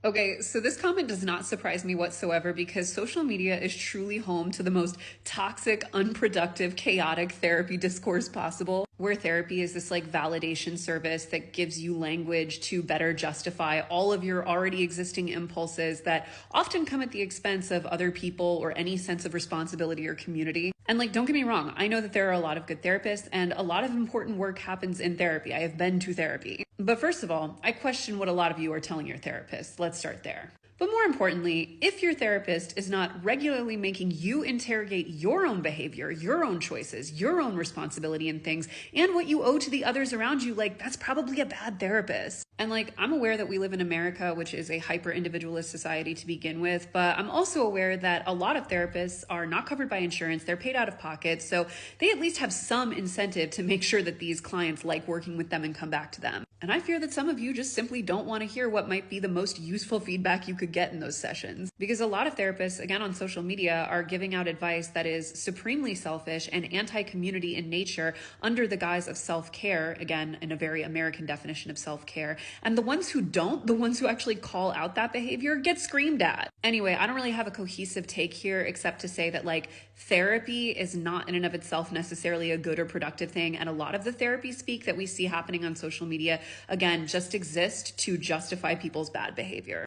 Okay, so this comment does not surprise me whatsoever because social media is truly home to the most toxic, unproductive, chaotic therapy discourse possible, where therapy is this like validation service that gives you language to better justify all of your already existing impulses that often come at the expense of other people or any sense of responsibility or community. And like, don't get me wrong, I know that there are a lot of good therapists and a lot of important work happens in therapy. I have been to therapy. But first of all, I question what a lot of you are telling your therapist. Let's start there. But more importantly, if your therapist is not regularly making you interrogate your own behavior, your own choices, your own responsibility in things, and what you owe to the others around you, like that's probably a bad therapist. And like, I'm aware that we live in America, which is a hyper individualist society to begin with, but I'm also aware that a lot of therapists are not covered by insurance. They're paid out of pocket. So they at least have some incentive to make sure that these clients like working with them and come back to them. And I fear that some of you just simply don't want to hear what might be the most useful feedback you could get in those sessions. Because a lot of therapists, again, on social media are giving out advice that is supremely selfish and anti-community in nature under the guise of self-care, again, in a very American definition of self-care. And the ones who don't, the ones who actually call out that behavior, get screamed at. Anyway, I don't really have a cohesive take here except to say that like therapy is not in and of itself necessarily a good or productive thing. And a lot of the therapy speak that we see happening on social media, again, just exist to justify people's bad behavior.